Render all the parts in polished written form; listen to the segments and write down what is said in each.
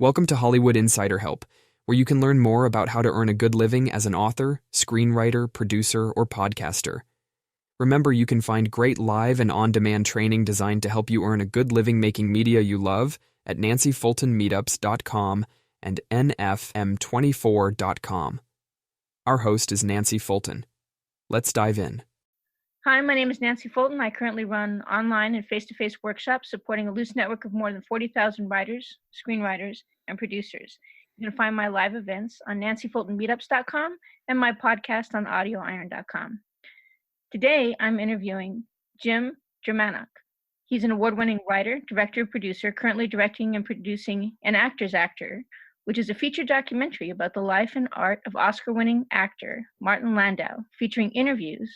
Welcome to Hollywood Insider Help, where you can learn more about how to earn a good living as an author, screenwriter, producer, or podcaster. Remember, you can find great live and on-demand training designed to help you earn a good living making media you love at nancyfultonmeetups.com and nfm24.com. Our host is Nancy Fulton. Let's dive in. Hi, my name is Nancy Fulton. I currently run online and face-to-face workshops supporting a loose network of more than 40,000 writers, screenwriters, and producers. You can find my live events on nancyfultonmeetups.com and my podcast on audioiron.com. Today, I'm interviewing Jim Jermanok. He's an award-winning writer, director, producer, currently directing and producing An Actor's Actor, which is a feature documentary about the life and art of Oscar-winning actor Martin Landau, featuring interviews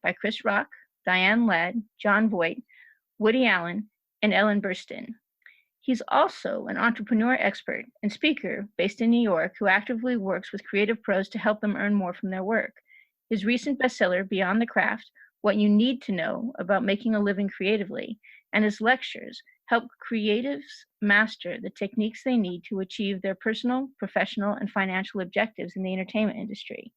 by Chris Rock, Diane Ladd, Jon Voight, Woody Allen, and Ellen Burstyn. He's also an entrepreneur expert and speaker based in New York who actively works with creative pros to help them earn more from their work. His recent bestseller, Beyond the Craft, What You Need to Know About Making a Living Creatively, and his lectures help creatives master the techniques they need to achieve their personal, professional, and financial objectives in the entertainment industry.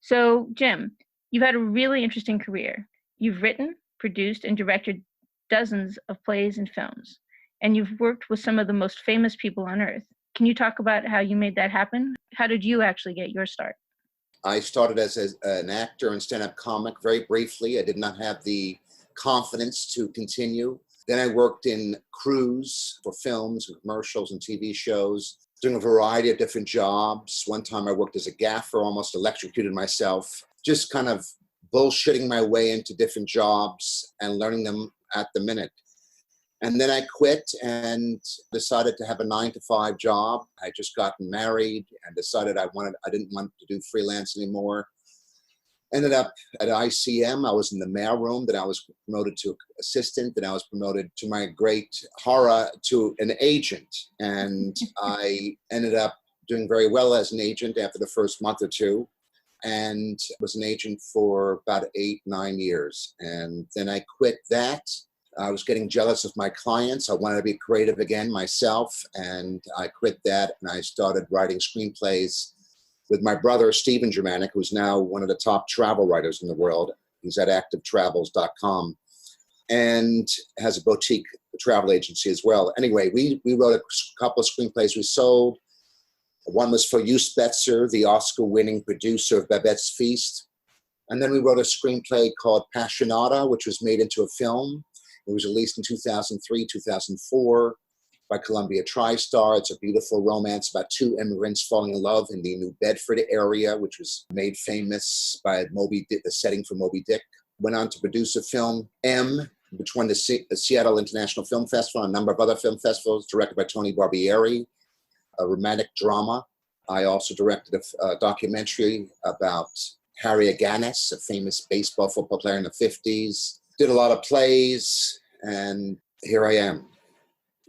So, Jim, you've had a really interesting career. You've written, produced, and directed dozens of plays and films, and you've worked with some of the most famous people on earth. Can you talk about how you made that happen? How did you actually get your start? I started as an actor and stand-up comic very briefly. I did not have the confidence to continue. Then I worked in crews for films, and commercials, and TV shows, doing a variety of different jobs. One time I worked as a gaffer, almost electrocuted myself, just kind of bullshitting my way into different jobs and learning them at the minute. And then I quit and decided to have a 9-to-5 job. I just gotten married and decided I didn't want to do freelance anymore. Ended up at ICM. I was in the mailroom. Then I was promoted to assistant. Then I was promoted, to my great horror, to an agent. And I ended up doing very well as an agent after the first month or two, and was an agent for about 8-9 years. And then I quit that. I was getting jealous of my clients. I wanted to be creative again myself, and I quit that, and I started writing screenplays with my brother, Stephen Jermanok, who's now one of the top travel writers in the world. He's at activetravels.com and has a boutique travel agency as well. Anyway, we wrote a couple of screenplays we sold. One was for Hugh Spetzer, the Oscar-winning producer of Babette's Feast. And then we wrote a screenplay called Passionata, which was made into a film. It was released in 2003, 2004 by Columbia TriStar. It's a beautiful romance about two immigrants falling in love in the New Bedford area, which was made famous by Moby Dick, the setting for Moby Dick. Went on to produce a film, M, which won the Seattle International Film Festival and a number of other film festivals, directed by Tony Barbieri, a romantic drama. I also directed a documentary about Harry Aganis, a famous baseball football player in the 50s. Did a lot of plays, and here I am.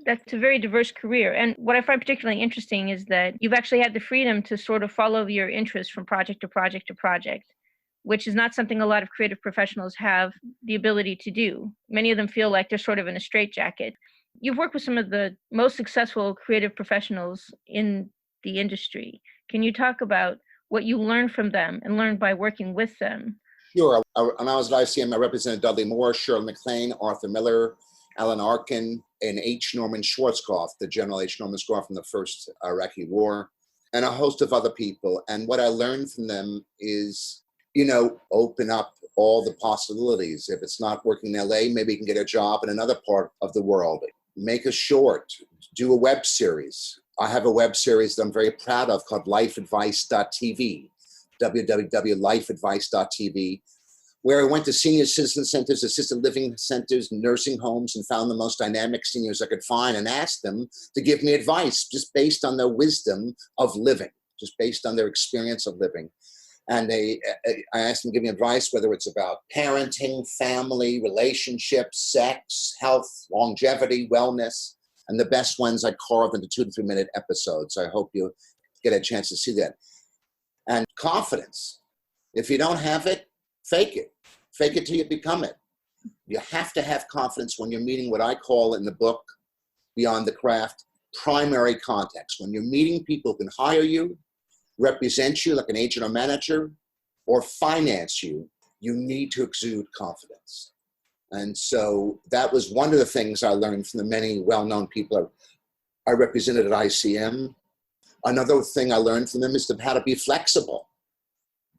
That's a very diverse career. And what I find particularly interesting is that you've actually had the freedom to sort of follow your interests from project to project to project, which is not something a lot of creative professionals have the ability to do. Many of them feel like they're sort of in a straitjacket. You've worked with some of the most successful creative professionals in the industry. Can you talk about what you learned from them and learned by working with them? Sure. When I was at ICM, I represented Dudley Moore, Shirley MacLaine, Arthur Miller, Alan Arkin, and H. Norman Schwarzkopf, the General H. Norman Schwarzkopf from the first Iraqi war, and a host of other people. And what I learned from them is, open up all the possibilities. If it's not working in LA, maybe you can get a job in another part of the world. Make a short, do a web series. I have a web series that I'm very proud of called lifeadvice.tv, www.lifeadvice.tv, where I went to senior citizen centers, assisted living centers, nursing homes, and found the most dynamic seniors I could find and asked them to give me advice just based on their wisdom of living, just based on their experience of living. And I asked them to give me advice, whether it's about parenting, family, relationships, sex, health, longevity, wellness, and the best ones I carved into 2 to 3 minute episodes. I hope you get a chance to see that. And confidence. If you don't have it, fake it. Fake it till you become it. You have to have confidence when you're meeting what I call in the book, Beyond the Craft, primary contacts. When you're meeting people who can hire you, represent you like an agent or manager, or finance you, you need to exude confidence. And so that was one of the things I learned from the many well-known people I represented at ICM. Another thing I learned from them is how to be flexible.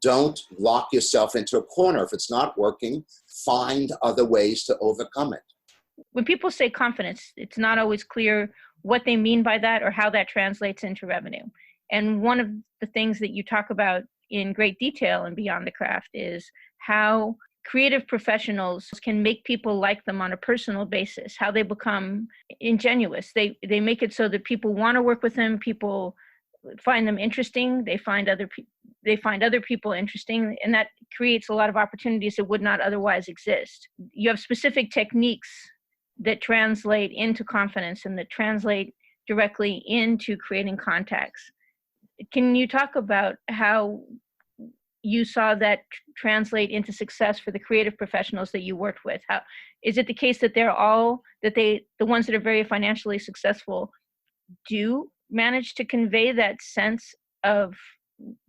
Don't lock yourself into a corner. If it's not working, find other ways to overcome it. When people say confidence, it's not always clear what they mean by that or how that translates into revenue. And one of the things that you talk about in great detail in Beyond the Craft is how creative professionals can make people like them on a personal basis, how they become ingenuous. They make it so that people want to work with them, people find them interesting, they find other people interesting, and that creates a lot of opportunities that would not otherwise exist. You have specific techniques that translate into confidence and that translate directly into creating contacts. Can you talk about how you saw that translate into success for the creative professionals that you worked with? How is it the case that the ones that are very financially successful do manage to convey that sense of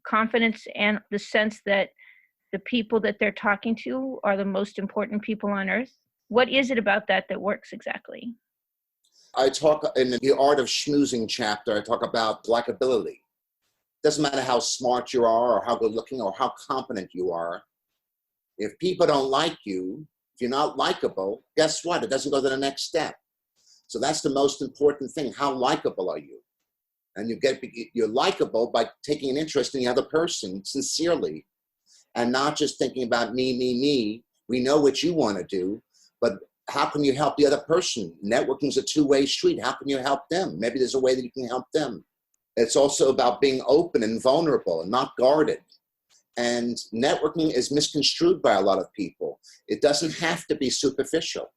confidence and the sense that the people that they're talking to are the most important people on earth? What is it about that works exactly? I talk in the Art of Schmoozing chapter, I talk about likability. Doesn't matter how smart you are or how good looking or how competent you are. If people don't like you, if you're not likable, guess what? It doesn't go to the next step. So that's the most important thing. How likable are you? And you're likable by taking an interest in the other person sincerely and not just thinking about me. We know what you want to do, but how can you help the other person? Networking is a two-way street. How can you help them? Maybe there's a way that you can help them. It's also about being open and vulnerable and not guarded. And networking is misconstrued by a lot of people. It doesn't have to be superficial.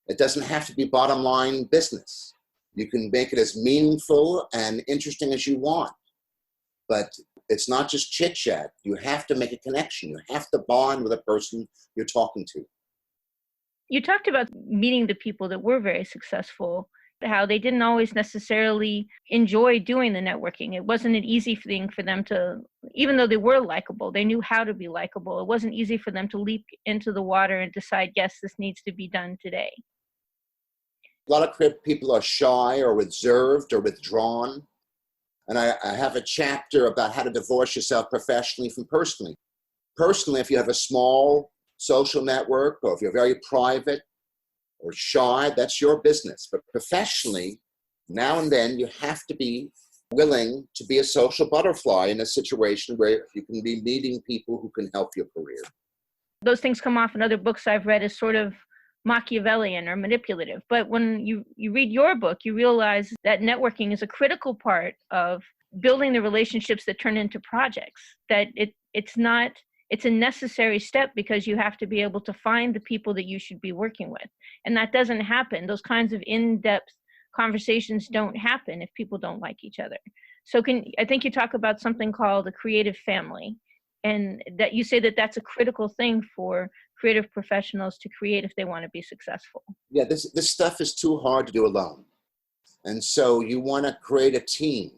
It doesn't have to be bottom line business. You can make it as meaningful and interesting as you want. But it's not just chit chat. You have to make a connection. You have to bond with a person you're talking to. You talked about meeting the people that were very successful, how they didn't always necessarily enjoy doing the networking. It wasn't an easy thing for them to, even though they were likable, they knew how to be likable. It wasn't easy for them to leap into the water and decide, yes, this needs to be done today. A lot of creative people are shy or reserved or withdrawn. And I have a chapter about how to divorce yourself professionally from personally. Personally, if you have a small social network or if you're very private or shy, that's your business. But professionally, now and then, you have to be willing to be a social butterfly in a situation where you can be meeting people who can help your career. Those things come off in other books I've read as sort of Machiavellian or manipulative. But when you read your book, you realize that networking is a critical part of building the relationships that turn into projects, that it's a necessary step because you have to be able to find the people that you should be working with. And that doesn't happen. Those kinds of in-depth conversations don't happen if people don't like each other. So I think you talk about something called a creative family, and that you say that that's a critical thing for creative professionals to create if they want to be successful. Yeah, this stuff is too hard to do alone. And so you want to create a team,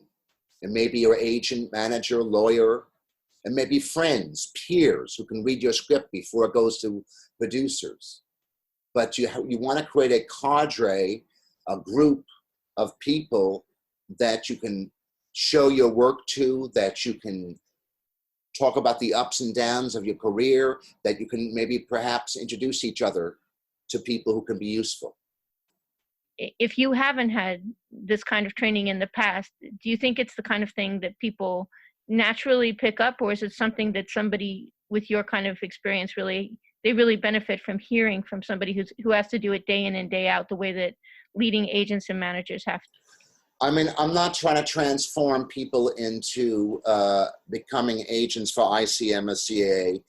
and maybe your agent, manager, lawyer, and maybe friends, peers who can read your script before it goes to producers. But you want to create a cadre, a group of people that you can show your work to, that you can talk about the ups and downs of your career, that you can maybe perhaps introduce each other to people who can be useful. If you haven't had this kind of training in the past, do you think it's the kind of thing that people naturally pick up, or is it something that somebody with your kind of experience really benefit from hearing from somebody who has to do it day in and day out, the way that leading agents and managers have to? I mean, I'm not trying to transform people into becoming agents for ICM or CAA,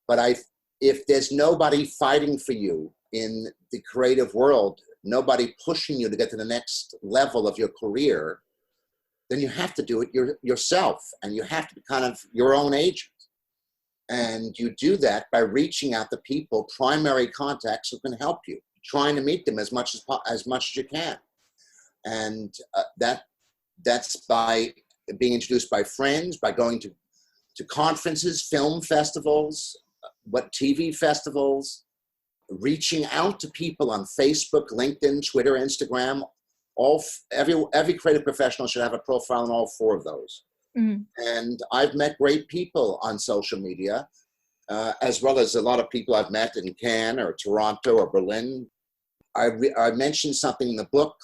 but if there's nobody fighting for you in the creative world, nobody pushing you to get to the next level of your career, then you have to do it yourself, and you have to be kind of your own agent. And you do that by reaching out to people, primary contacts who can help you, trying to meet them as much as you can. And that's by being introduced by friends, by going to conferences, film festivals, TV festivals, reaching out to people on Facebook, LinkedIn, Twitter, Instagram. Every creative professional should have a profile on all four of those. Mm-hmm. And I've met great people on social media, as well as a lot of people I've met in Cannes or Toronto or Berlin. I mentioned something in the book.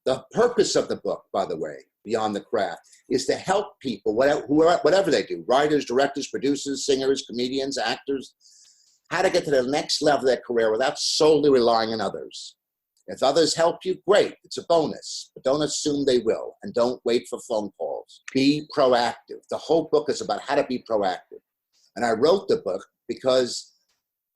The purpose of the book, by the way, Beyond the Craft, is to help people, whatever they do, writers, directors, producers, singers, comedians, actors, how to get to the next level of their career without solely relying on others. If others help you, great, it's a bonus, but don't assume they will, and don't wait for phone calls. Be proactive. The whole book is about how to be proactive. And I wrote the book because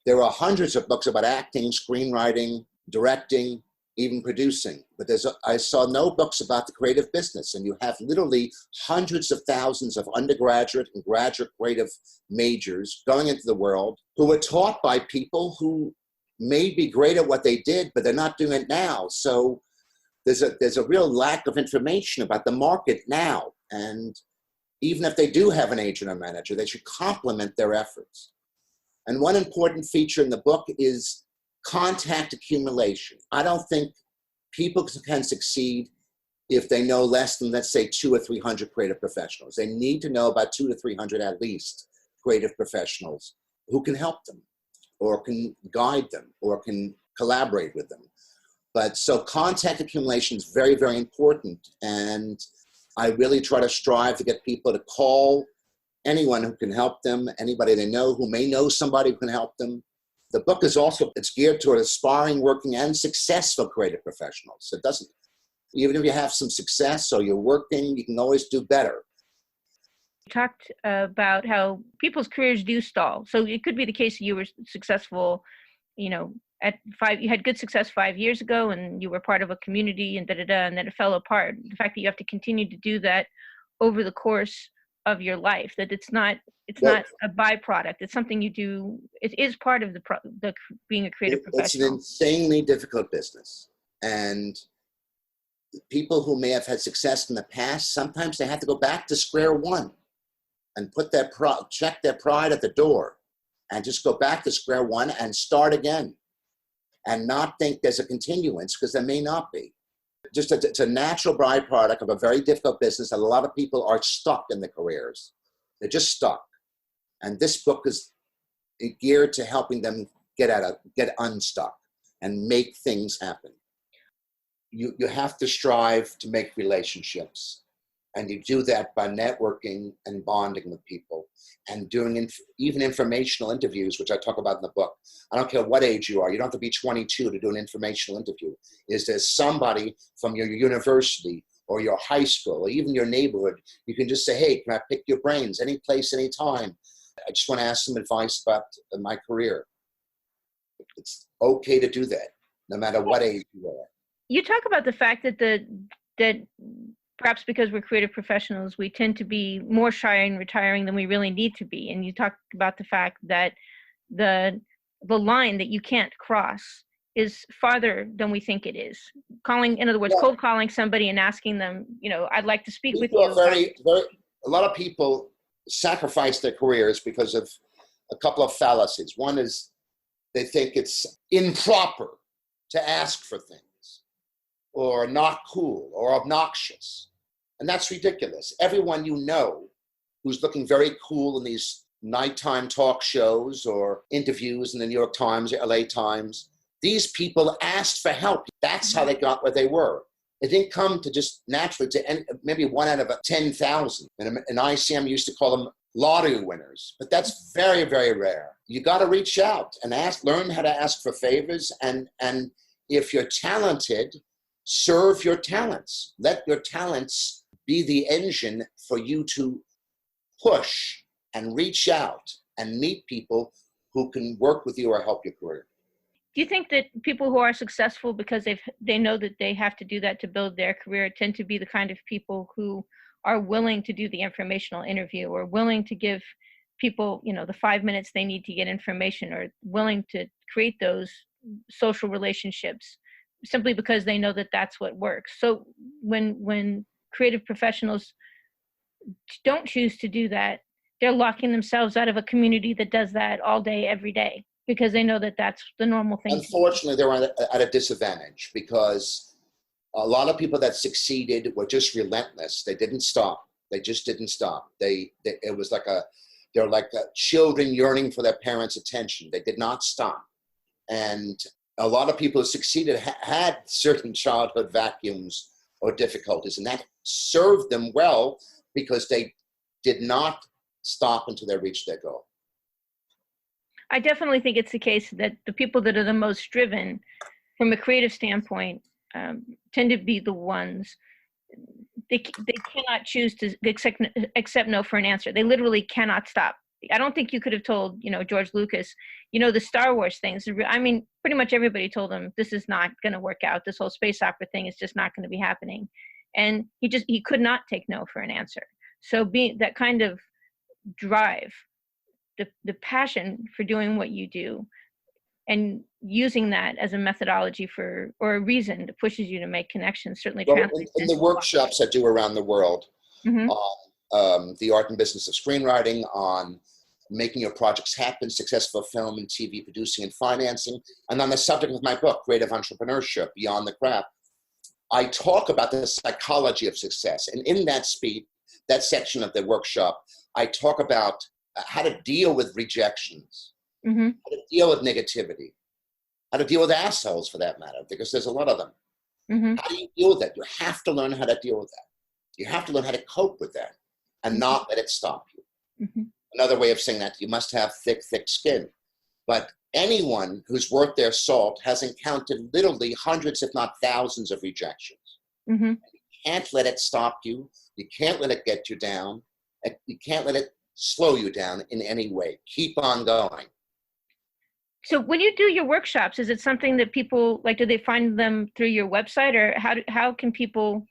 there are hundreds of books about acting, screenwriting, directing, even producing. But I saw no books about the creative business. And you have literally hundreds of thousands of undergraduate and graduate creative majors going into the world who were taught by people who may be great at what they did, but they're not doing it now. So there's a real lack of information about the market now. And even if they do have an agent or manager, they should complement their efforts. And one important feature in the book is contact accumulation. I don't think people can succeed if they know less than, let's say, 200 or 300 creative professionals. They need to know about 200 to 300 at least creative professionals who can help them or can guide them or can collaborate with them. But so contact accumulation is very, very important. And I really try to strive to get people to call anyone who can help them, anybody they know who may know somebody who can help them. The book is also, it's geared toward aspiring, working, and successful creative professionals. It doesn't, even if you have some success or you're working, you can always do better. You talked about how people's careers do stall. So it could be the case that you were successful, you had good success 5 years ago and you were part of a community and and then it fell apart. The fact that you have to continue to do that over the course of your life, that it's not a byproduct. It's something you do. It is part of the being a creative professional. It's an insanely difficult business, and people who may have had success in the past, sometimes they have to go back to square one and put check their pride at the door, and just go back to square one and start again, and not think there's a continuance, because there may not be. It's a natural byproduct of a very difficult business, and a lot of people are stuck in their careers. They're just stuck. And this book is geared to helping them get unstuck and make things happen. You have to strive to make relationships. And you do that by networking and bonding with people and doing even informational interviews, which I talk about in the book. I don't care what age you are. You don't have to be 22 to do an informational interview. Is there somebody from your university or your high school or even your neighborhood? You can just say, hey, can I pick your brains any place, any time? I just want to ask some advice about my career. It's okay to do that, no matter what age you are. You talk about the fact that perhaps because we're creative professionals, we tend to be more shy and retiring than we really need to be. And you talk about the fact that the line that you can't cross is farther than we think it is. In other words, cold calling somebody and asking them, I'd like to speak with you. A lot of people sacrifice their careers because of a couple of fallacies. One is they think it's improper to ask for things, or not cool, or obnoxious. And that's ridiculous. Everyone you know who's looking very cool in these nighttime talk shows or interviews in the New York Times or LA Times, these people asked for help. That's how they got where they were. It didn't come to just naturally to maybe 1 out of 10,000. And ICM used to call them lottery winners, but that's very, very rare. You got to reach out and learn how to ask for favors. And if you're talented, serve your talents. Let your talents be the engine for you to push and reach out and meet people who can work with you or help your career. Do you think that people who are successful because they know that they have to do that to build their career tend to be the kind of people who are willing to do the informational interview, or willing to give people, the 5 minutes they need to get information, or willing to create those social relationships simply because they know that that's what works. So when creative professionals don't choose to do that, they're locking themselves out of a community that does that all day, every day, because they know that that's the normal thing. Unfortunately, they're at a disadvantage because a lot of people that succeeded were just relentless. They didn't stop. They just didn't stop. It was like they're like children yearning for their parents' attention. They did not stop. And a lot of people who succeeded had certain childhood vacuums or difficulties, and that served them well because they did not stop until they reached their goal. I definitely think it's the case that the people that are the most driven from a creative standpoint tend to be the ones, they cannot choose to accept no for an answer. They literally cannot stop. I don't think you could have told, George Lucas, the Star Wars things. I mean, pretty much everybody told him this is not going to work out. This whole space opera thing is just not going to be happening. And he could not take no for an answer. So being that kind of drive, the passion for doing what you do and using that as a methodology or a reason that pushes you to make connections certainly translates. In the workshops I do around the world, on the art and business of screenwriting, on making your projects happen, successful film and TV producing and financing, and on the subject of my book, Creative Entrepreneurship, Beyond the Craft, I talk about the psychology of success. And in that section of the workshop, I talk about how to deal with rejections, how to deal with negativity, how to deal with assholes for that matter, because there's a lot of them. How do you deal with that? You have to learn how to deal with that. You have to learn how to cope with that and not let it stop you. Another way of saying that, you must have thick skin. But anyone who's worth their salt has encountered literally hundreds, if not thousands, of rejections. You can't let it stop you. You can't let it get you down. You can't let it slow you down in any way. Keep on going. So when you do your workshops, is it something that people like? Do they find them through your website, or how can people?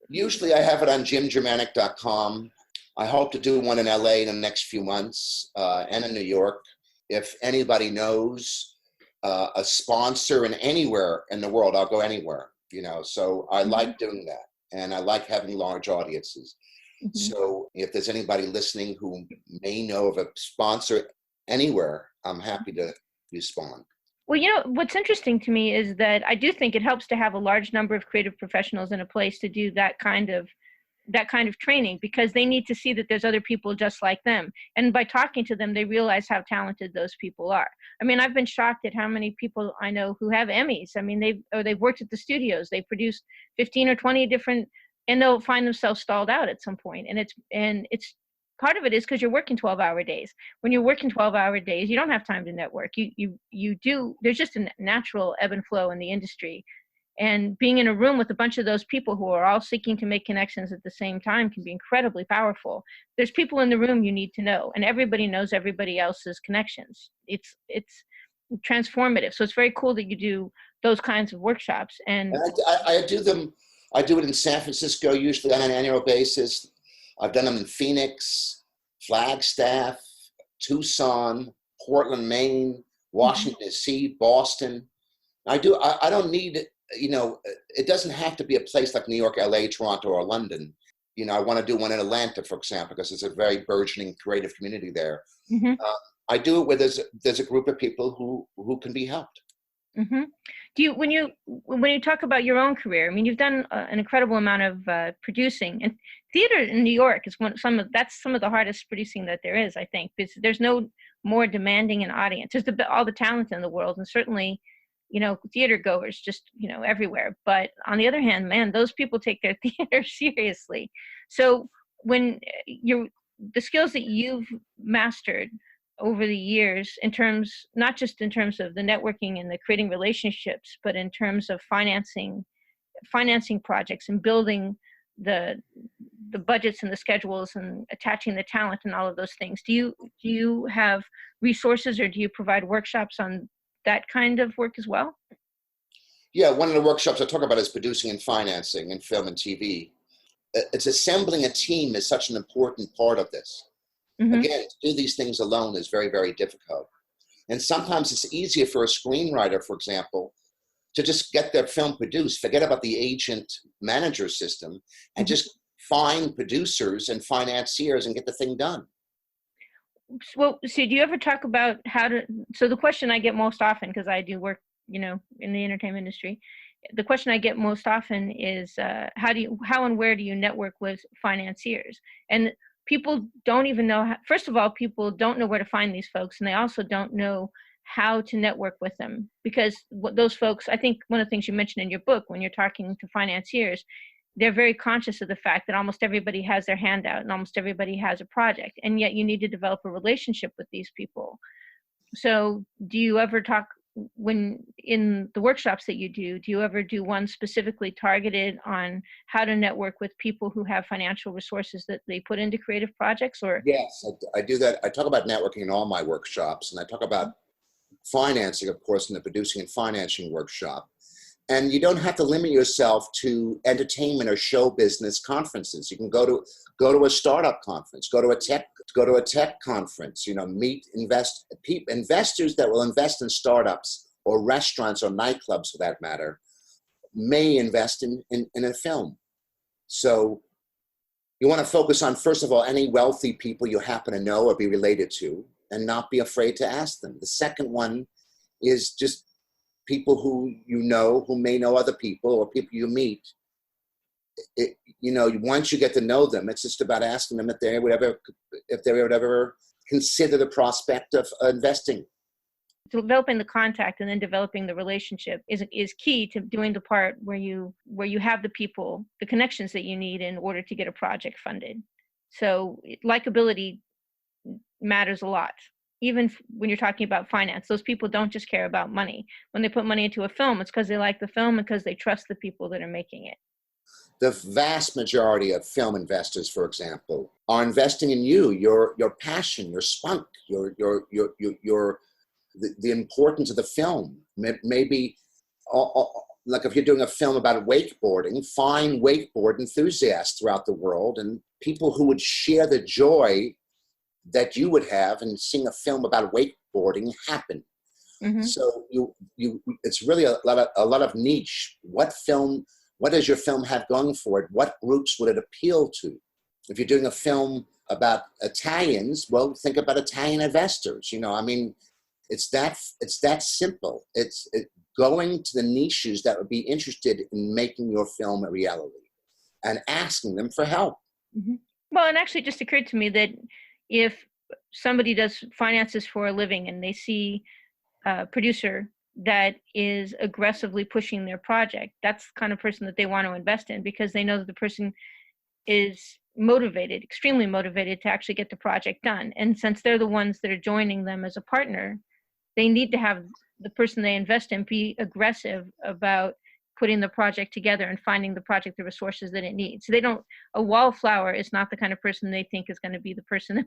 Usually, I have it on jimgermanic.com. I hope to do one in LA in the next few months, and in New York. If anybody knows a sponsor in anywhere in the world, I'll go anywhere. So I like doing that, and I like having large audiences. So if there's anybody listening who may know of a sponsor anywhere, I'm happy to respond. Well, what's interesting to me is that I do think it helps to have a large number of creative professionals in a place to do that kind of training, because they need to see that there's other people just like them. And by talking to them, they realize how talented those people are. I mean, I've been shocked at how many people I know who have Emmys. I mean, they've worked at the studios. They produced 15 or 20 different, and they'll find themselves stalled out at some point. And it's part of it is because you're working 12-hour days. When you're working 12-hour days, you don't have time to network. You do. There's just a natural ebb and flow in the industry. And being in a room with a bunch of those people who are all seeking to make connections at the same time can be incredibly powerful. There's people in the room you need to know, and everybody knows everybody else's connections. It's transformative. So it's very cool that you do those kinds of workshops. And I do them. I do it in San Francisco, usually on an annual basis. I've done them in Phoenix, Flagstaff, Tucson, Portland, Maine, Washington, D.C., Boston. I don't need, it doesn't have to be a place like New York, LA, Toronto, or London. I want to do one in Atlanta, for example, because it's a very burgeoning creative community there. I do it where there's a group of people who can be helped. Do you, when you talk about your own career, I mean, you've done an incredible amount of producing, and theater in New York is that's some of the hardest producing that there is, I think, because there's no more demanding an audience. There's all the talent in the world, and certainly, theater goers just, everywhere. But on the other hand, man, those people take their theater seriously. So when the skills that you've mastered over the years, not just in terms of the networking and the creating relationships, but in terms of financing projects and building the budgets and the schedules and attaching the talent and all of those things. Do you have resources, or do you provide workshops on that kind of work as well? Yeah, one of the workshops I talk about is producing and financing in film and TV. It's assembling a team is such an important part of this. Again, to do these things alone is very, very difficult. And sometimes it's easier for a screenwriter, for example, to just get their film produced. Forget about the agent manager system and Mhm. just find producers and financiers and get the thing done. Well, so do you ever talk about how to, so the question I get most often, because I do work, in the entertainment industry, the question I get most often is how and where do you network with financiers? And people don't even know first of all, people don't know where to find these folks, and they also don't know how to network with them, because what those folks, I think one of the things you mentioned in your book when you're talking to financiers, they're very conscious of the fact that almost everybody has their hand out and almost everybody has a project, and yet you need to develop a relationship with these people. So do you ever talk, when in the workshops that do you ever do one specifically targeted on how to network with people who have financial resources that they put into creative projects? Or Yes, I do that. I talk about networking in all my workshops, and I talk about financing, of course, in the producing and financing workshop. And you don't have to limit yourself to entertainment or show business conferences. You can go to a startup conference, go to a tech conference. Meet investors that will invest in startups or restaurants or nightclubs, for that matter, may invest in a film. So you want to focus on, first of all, any wealthy people you happen to know or be related to, and not be afraid to ask them. The second one is just people who who may know other people, or people you meet. Once you get to know them, it's just about asking them if they would ever consider the prospect of investing. developing the contact and then developing the relationship is key to doing the part where you have the people, the connections that you need in order to get a project funded. So likability matters a lot. Even when you're talking about finance, those people don't just care about money. When they put money into a film, it's because they like the film and because they trust the people that are making it. The vast majority of film investors, for example, are investing in your passion, your spunk, the importance of the film. Maybe, like if you're doing a film about wakeboarding, find wakeboard enthusiasts throughout the world and people who would share the joy that you would have in seeing a film about wakeboarding happen. Mm-hmm. So it's really a lot of niche. What does your film have going for it? What groups would it appeal to? If you're doing a film about Italians, well, think about Italian investors. It's that simple. It's going to the niches that would be interested in making your film a reality and asking them for help. Mm-hmm. Well, and actually it just occurred to me that if somebody does finances for a living and they see a producer that is aggressively pushing their project, that's the kind of person that they want to invest in, because they know that the person is motivated, extremely motivated to actually get the project done. And since they're the ones that are joining them as a partner, they need to have the person they invest in be aggressive about putting the project together and finding the project the resources that it needs. So a wallflower is not the kind of person they think is going to be the person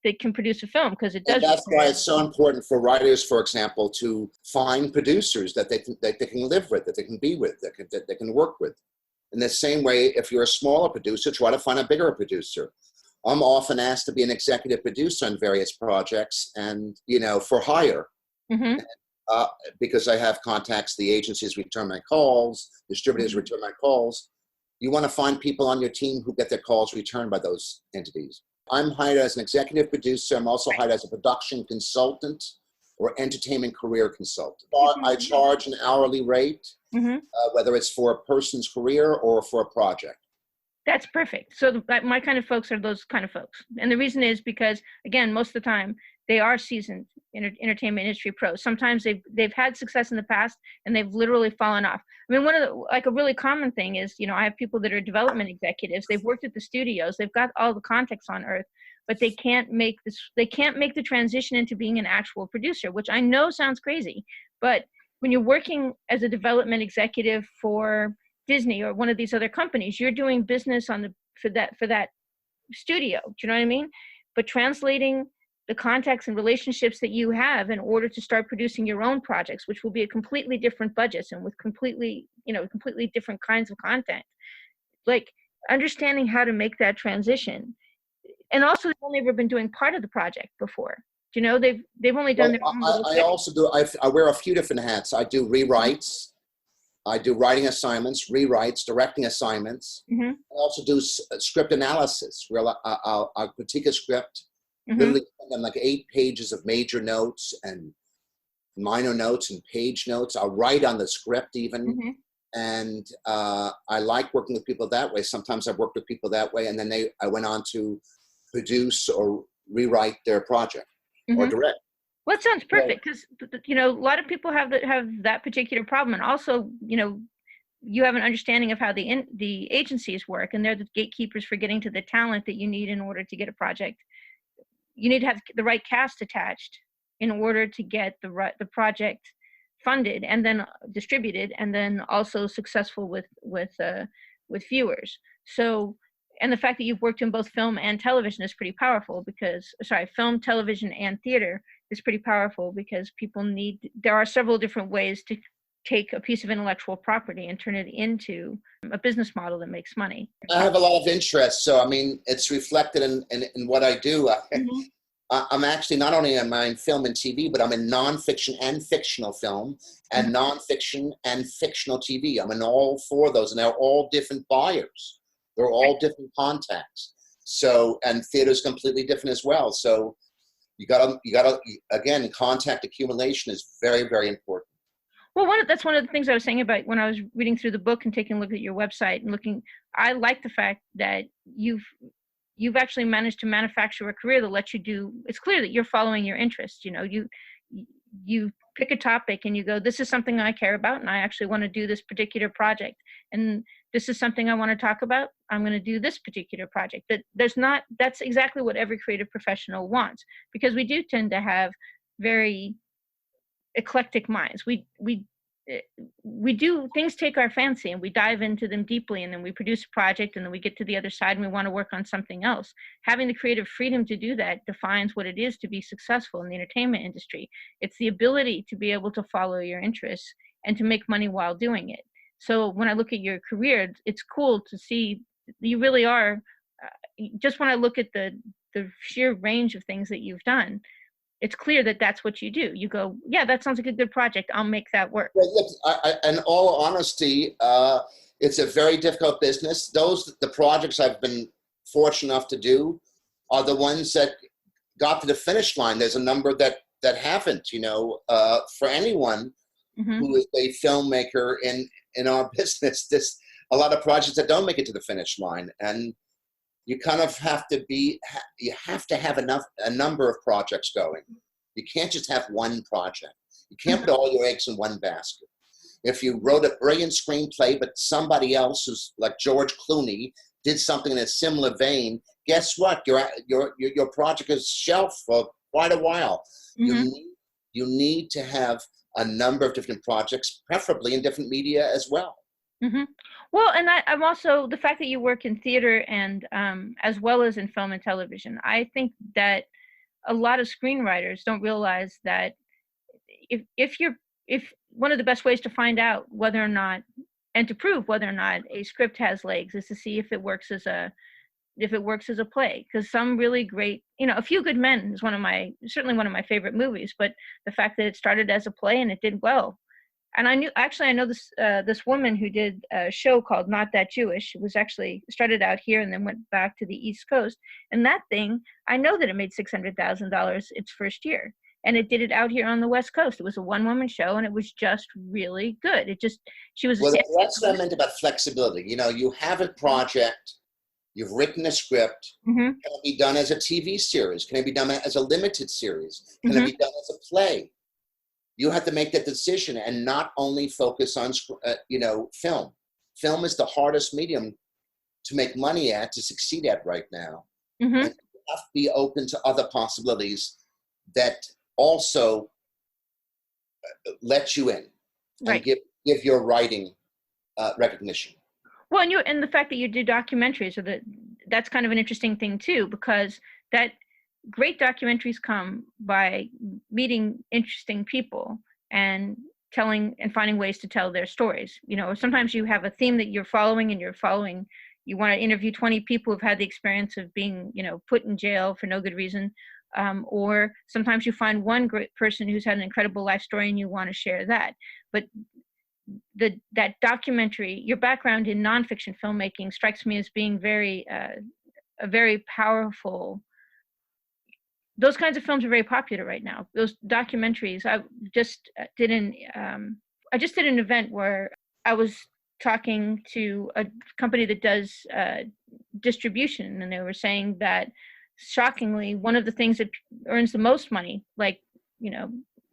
that can produce a film, because it does. And that's why it's so important for writers, for example, to find producers that they can live with, that they can be with, that they can work with. In the same way, if you're a smaller producer, try to find a bigger producer. I'm often asked to be an executive producer on various projects, and for hire. Mm-hmm. Because I have contacts, the agencies return my calls, distributors Mm-hmm. return my calls. You want to find people on your team who get their calls returned by those entities. I'm hired as an executive producer. I'm also hired as a production consultant or entertainment career consultant. I charge an hourly rate, Mm-hmm. Whether it's for a person's career or for a project. That's perfect. So my kind of folks are those kind of folks. And the reason is because, again, most of the time they are seasoned entertainment industry pros. Sometimes they've had success in the past and they've literally fallen off. I mean, a really common thing is, I have people that are development executives. They've worked at the studios. They've got all the contacts on earth, but they can't make the transition into being an actual producer, which I know sounds crazy. But when you're working as a development executive for Disney or one of these other companies, you're doing business for that studio. Do you know what I mean? But translating the contacts and relationships that you have in order to start producing your own projects, which will be a completely different budgets and with completely different kinds of content, like understanding how to make that transition. And also, they've only ever been doing part of the project before. You know, they've only done Well, their own little I section. also do, I wear a few different hats. I do rewrites, I do writing assignments, rewrites, directing assignments. Mm-hmm. I also do script analysis, where I'll critique a script, Mm-hmm. literally spend like 8 pages of major notes and minor notes and page notes. I'll write on the script even. Mm-hmm. And I like working with people that way. Sometimes I've worked with people that way, and then I went on to produce or rewrite their project or Mm-hmm. direct. Well, it sounds perfect because, you know, a lot of people have that particular problem. And also, you know, you have an understanding of how the agencies work, and they're the gatekeepers for getting to the talent that you need in order to get a project. You need to have the right cast attached in order to get the project funded and then distributed, and then also successful with viewers. So, and the fact that you've worked in both film and television is pretty powerful because, sorry, film, television, and theater is pretty powerful because there are several different ways to take a piece of intellectual property and turn it into a business model that makes money. I have a lot of interest, so I mean, it's reflected in what I do. Mm-hmm. I'm actually not only am I in film and TV, but I'm in nonfiction and fictional film, and nonfiction and fictional TV. I'm in all 4 of those, and they're all different buyers. They're all different contacts. So, and theater's completely different as well. So, you gotta again, contact accumulation is very, very important. Well, that's one of the things I was saying about when I was reading through the book and taking a look at your website and looking. I like the fact that you've actually managed to manufacture a career that lets you do. It's clear that you're following your interests. You know, you pick a topic and you go, this is something I care about, and I actually want to do this particular project. And this is something I want to talk about. I'm going to do this particular project. That's exactly what every creative professional wants, because we do tend to have very eclectic minds. We do things, take our fancy, and we dive into them deeply, and then we produce a project, and then we get to the other side and we want to work on something else. Having the creative freedom to do that defines what it is to be successful in the entertainment industry. It's the ability to be able to follow your interests and to make money while doing it. So when I look at your career, it's cool to see you really are, just when I look at the sheer range of things that you've done, it's clear that that's what you do. You go, yeah, that sounds like a good project. I'll make that work. Well, look, in all honesty, it's a very difficult business. The projects I've been fortunate enough to do are the ones that got to the finish line. There's a number that haven't, you know, for anyone who is a filmmaker in our business, there's a lot of projects that don't make it to the finish line. And you kind of have to have a number of projects going. You can't just have one project. You can't put all your eggs in one basket. If you wrote a brilliant screenplay, but somebody else who's like George Clooney did something in a similar vein, guess what? Your project is shelved for quite a while. You need to have a number of different projects, preferably in different media as well. Well, and I'm also, the fact that you work in theater and as well as in film and television, I think that a lot of screenwriters don't realize that if one of the best ways to find out whether or not, and to prove whether or not a script has legs, is to see if it works as a play. Because some really great, you know, A Few Good Men is certainly one of my favorite movies, but the fact that it started as a play and it did well. And I know this woman who did a show called Not That Jewish. It was actually started out here and then went back to the East Coast. And that thing, I know that it made $600,000 its first year. And it did it out here on the West Coast. It was a one-woman show, and it was just really good. Well, that's what I meant about flexibility. You know, you have a project, you've written a script. Can it be done as a TV series? Can it be done as a limited series? Can it be done as a play? You have to make that decision and not only focus on, film. Film is the hardest medium to make money at, to succeed at right now. And you have to be open to other possibilities that also let you in and give your writing recognition. Well, and the fact that you do documentaries, that's kind of an interesting thing too, because that great documentaries come by meeting interesting people and telling and finding ways to tell their stories. You know, sometimes you have a theme that you're following, and you want to interview 20 people who've had the experience of being, you know, put in jail for no good reason. Or sometimes you find one great person who's had an incredible life story and you want to share that. But that documentary, your background in nonfiction filmmaking strikes me as being a very powerful. Those kinds of films are very popular right now. Those documentaries. I just did an event where I was talking to a company that does distribution, and they were saying that shockingly, one of the things that earns the most money, like,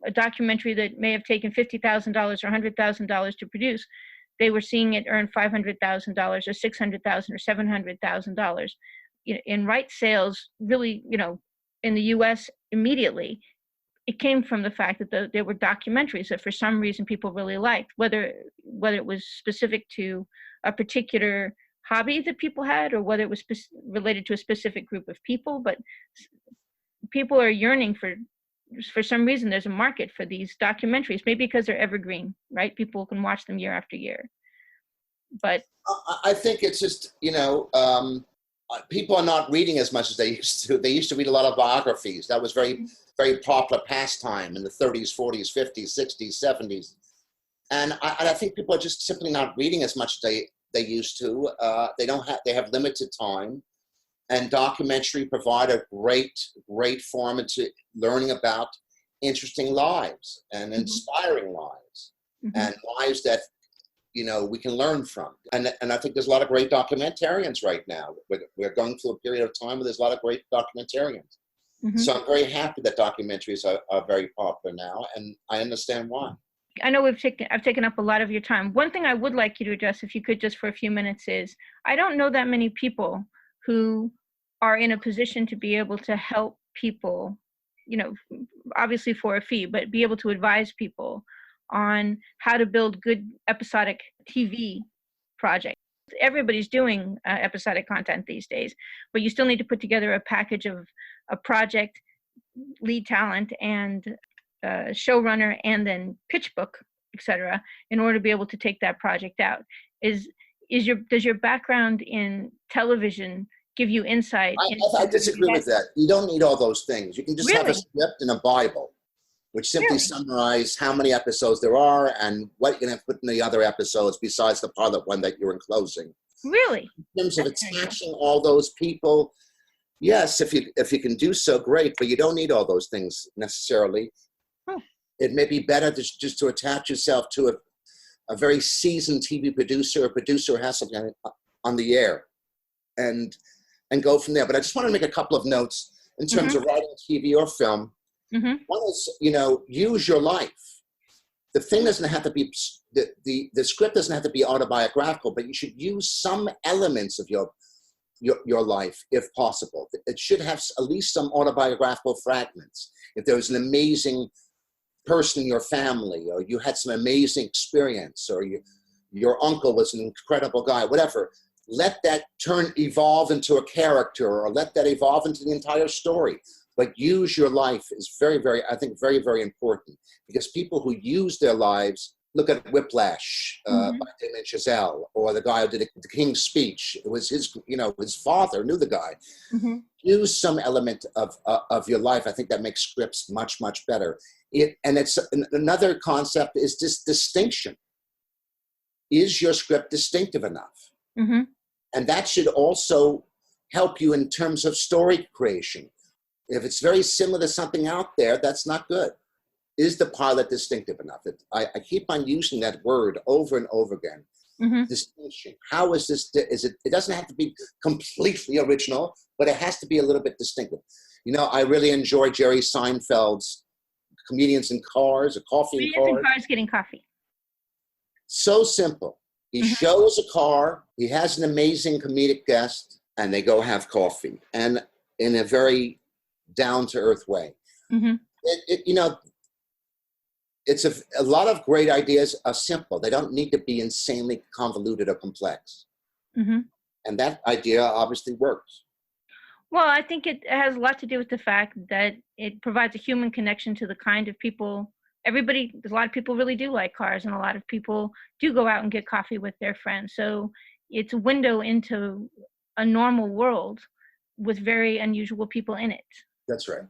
a documentary that may have taken $50,000 or $100,000 to produce, they were seeing it earn $500,000 or $600,000 or $700,000 in rights sales. Really, in the U.S. immediately, it came from the fact that there were documentaries that for some reason people really liked, whether it was specific to a particular hobby that people had, or whether it was related to a specific group of people. But people are yearning for some reason. There's a market for these documentaries, maybe because they're evergreen, right? People can watch them year after year. But I think it's just, people are not reading as much as they used to. They used to read a lot of biographies. That was very, very popular pastime in the 30s, 40s, 50s, 60s, 70s. And I think people are just simply not reading as much as they used to. They have limited time. And documentary provide a great form into learning about interesting lives and inspiring lives, and lives that, we can learn from. And I think there's a lot of great documentarians right now. We're going through a period of time where there's a lot of great documentarians. So I'm very happy that documentaries are very popular now, and I understand why. I know I've taken up a lot of your time. One thing I would like you to address, if you could, just for a few minutes, is I don't know that many people who are in a position to be able to help people, obviously for a fee, but be able to advise people on how to build good episodic TV projects. Everybody's doing episodic content these days, but you still need to put together a package of a project, lead talent, and showrunner, and then pitch book, etc., in order to be able to take that project out. Does your background in television give you insight? I disagree with that. You don't need all those things. You can just have a script and a Bible, which simply summarize how many episodes there are and what you're going to put in the other episodes besides the pilot one that you're enclosing. Really? In terms of attaching all those people, yes, if you can do so, great, but you don't need all those things necessarily. It may be better just to attach yourself to a very seasoned TV producer, a producer who has something on the air, and go from there. But I just want to make a couple of notes in terms of writing TV or film. One is, use your life. The thing doesn't have to be, the script doesn't have to be autobiographical, but you should use some elements of your life if possible. It should have at least some autobiographical fragments. If there was an amazing person in your family, or you had some amazing experience, or your uncle was an incredible guy, whatever, let that evolve into a character, or let that evolve into the entire story. But use your life is very, very, I think, very, very important, because people who use their lives, look at Whiplash by Damien Chazelle, or the guy who did the King's Speech. It was his father knew the guy. Use some element of your life. I think that makes scripts much, much better. It's another concept is this distinction. Is your script distinctive enough? And that should also help you in terms of story creation. If it's very similar to something out there, that's not good. Is the pilot distinctive enough? I keep on using that word over and over again. Distinction. How is this? It doesn't have to be completely original, but it has to be a little bit distinctive. I really enjoy Jerry Seinfeld's Comedians in Cars, or Coffee in Cars. Comedians in Cars Getting Coffee. So simple. He shows a car, he has an amazing comedic guest, and they go have coffee, and in a very down-to-earth way. It's a lot of great ideas are simple. They don't need to be insanely convoluted or complex. And that idea obviously works. Well, I think it has a lot to do with the fact that it provides a human connection to the kind of people. A lot of people really do like cars, and a lot of people do go out and get coffee with their friends. So it's a window into a normal world with very unusual people in it. That's right.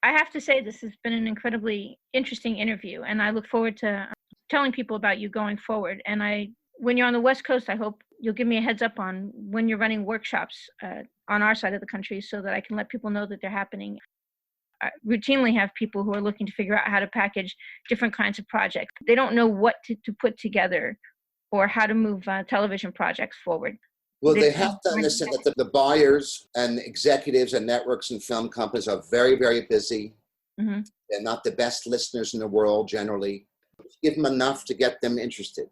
I have to say this has been an incredibly interesting interview, and I look forward to telling people about you going forward. And when you're on the West Coast, I hope you'll give me a heads up on when you're running workshops on our side of the country so that I can let people know that they're happening. I routinely have people who are looking to figure out how to package different kinds of projects. They don't know what to put together or how to move television projects forward. Well, they have to understand that the buyers and executives and networks and film companies are very, very busy. Mm-hmm. They're not the best listeners in the world generally. Give them enough to get them interested.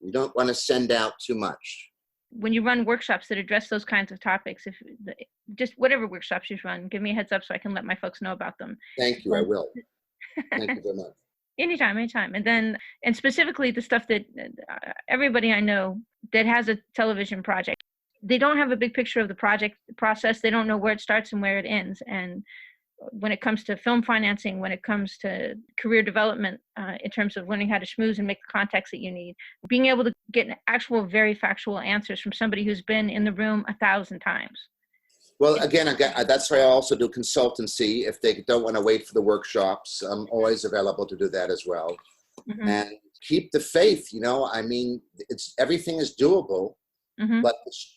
You don't want to send out too much. When you run workshops that address those kinds of topics, just whatever workshops you run, give me a heads up so I can let my folks know about them. Thank you, I will. Thank you very much. Anytime. And specifically the stuff that everybody I know that has a television project, they don't have a big picture of the project process. They don't know where it starts and where it ends. And when it comes to film financing, when it comes to career development, in terms of learning how to schmooze and make the contacts that you need, being able to get actual, very factual answers from somebody who's been in the room 1,000 times. Well, again, that's why I also do consultancy. If they don't want to wait for the workshops, I'm always available to do that as well. Mm-hmm. And keep the faith, I mean, everything is doable. Mm-hmm. But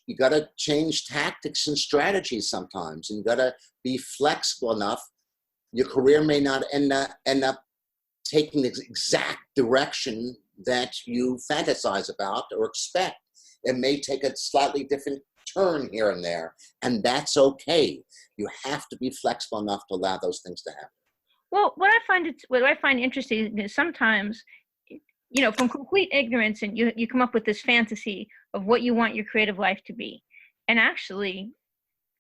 you got to change tactics and strategies sometimes, and you got to be flexible enough. Your career may not end up taking the exact direction that you fantasize about or expect. It may take a slightly different turn here and there, and that's okay. You have to be flexible enough to allow those things to happen. Well, what I find interesting is sometimes, from complete ignorance, and you come up with this fantasy of what you want your creative life to be. And actually,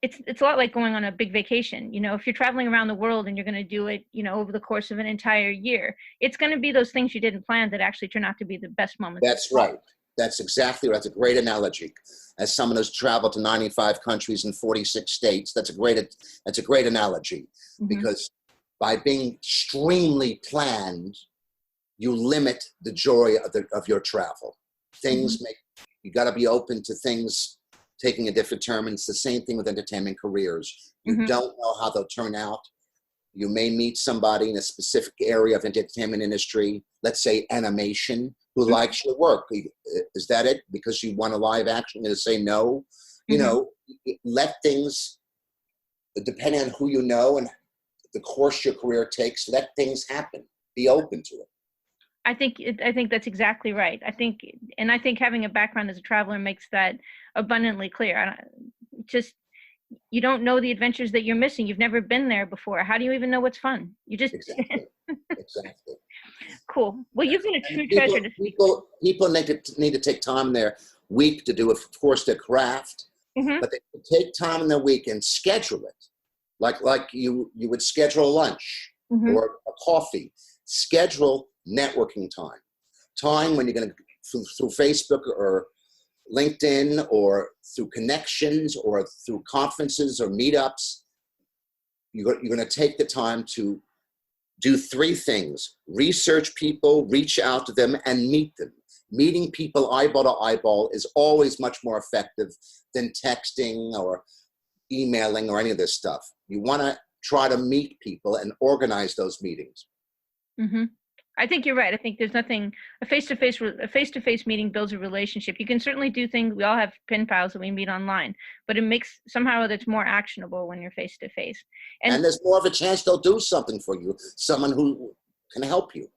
it's a lot like going on a big vacation. If you're traveling around the world and you're going to do it, over the course of an entire year, it's going to be those things you didn't plan that actually turn out to be the best moments. That's right. That's exactly right. That's a great analogy. As someone who's traveled to 95 countries and 46 states, that's a great analogy. Mm-hmm. Because by being extremely planned, you limit the joy of your travel. Things you got to be open to things taking a different turn. And it's the same thing with entertainment careers. You don't know how they'll turn out. You may meet somebody in a specific area of entertainment industry, let's say animation, who likes your work. Is that it? Because you want a live action, and to say no? Let things, depending on who you know and the course your career takes, let things happen. Be open to it. I think that's exactly right. I think having a background as a traveler makes that abundantly clear. You don't know the adventures that you're missing. You've never been there before. How do you even know what's fun? You just exactly. Cool. Well, you've been a true treasure to speak. People need to take time in their week to do, of course, their craft, but they take time in their week and schedule it, like you would schedule lunch or a coffee. Schedule networking time when you're going to through Facebook or LinkedIn or through connections or through conferences or meetups. You're going to take the time to do 3 things: research people, reach out to them, and meet them. Meeting people eyeball to eyeball is always much more effective than texting or emailing or any of this stuff. You want to try to meet people and organize those meetings. Mm-hmm. I think you're right. I think there's nothing, a face-to-face meeting builds a relationship. You can certainly do things. We all have pen pals that we meet online, but it makes somehow that's more actionable when you're face-to-face. And there's more of a chance they'll do something for you, someone who can help you.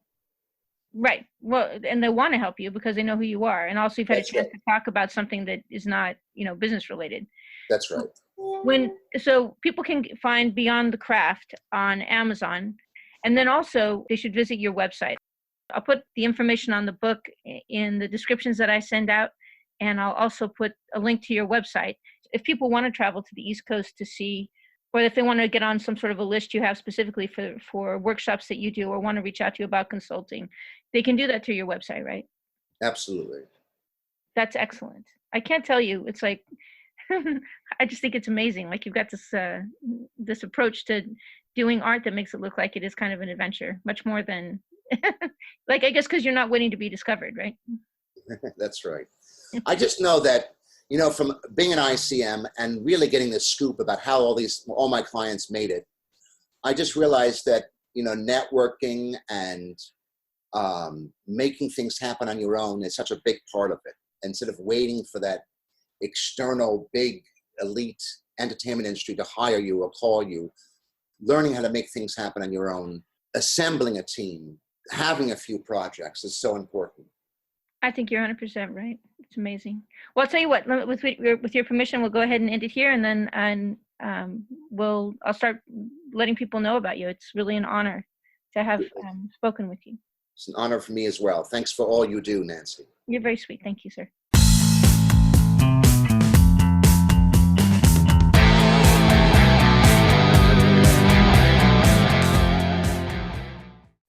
Right. Well, and they want to help you because they know who you are. And also you've had a chance to talk about something that is not, business related. That's right. So people can find Beyond the Craft on Amazon. And then also they should visit your website. I'll put the information on the book in the descriptions that I send out. And I'll also put a link to your website. If people want to travel to the East Coast to see, or if they want to get on some sort of a list you have specifically for workshops that you do, or want to reach out to you about consulting, they can do that through your website, right? Absolutely. That's excellent. I can't tell you. It's like, I just think it's amazing. Like you've got this approach to doing art that makes it look like it is kind of an adventure, much more than like, I guess, because you're not waiting to be discovered, right? That's right. I just know that, from being an ICM and really getting the scoop about how all my clients made it, I just realized that, networking and making things happen on your own is such a big part of it. Instead of waiting for that external big elite entertainment industry to hire you or call you, learning how to make things happen on your own, assembling a team, having a few projects is so important. I think you're 100% right. It's amazing. Well, I'll tell you what. With your permission, we'll go ahead and end it here, and then I'll start letting people know about you. It's really an honor to have spoken with you. It's an honor for me as well. Thanks for all you do, Nancy. You're very sweet. Thank you, sir.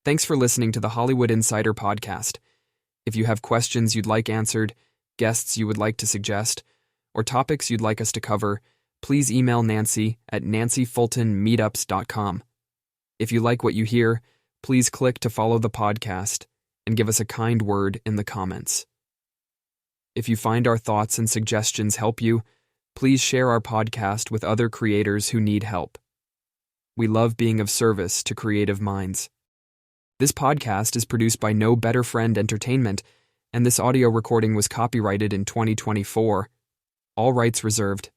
Thanks for listening to the Hollywood Insider Podcast. If you have questions you'd like answered, guests you would like to suggest, or topics you'd like us to cover, please email Nancy at nancyfultonmeetups.com. If you like what you hear, please click to follow the podcast and give us a kind word in the comments. If you find our thoughts and suggestions help you, please share our podcast with other creators who need help. We love being of service to creative minds. This podcast is produced by No Better Friend Entertainment, and this audio recording was copyrighted in 2024. All rights reserved.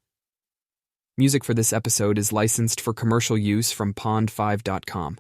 Music for this episode is licensed for commercial use from pond5.com.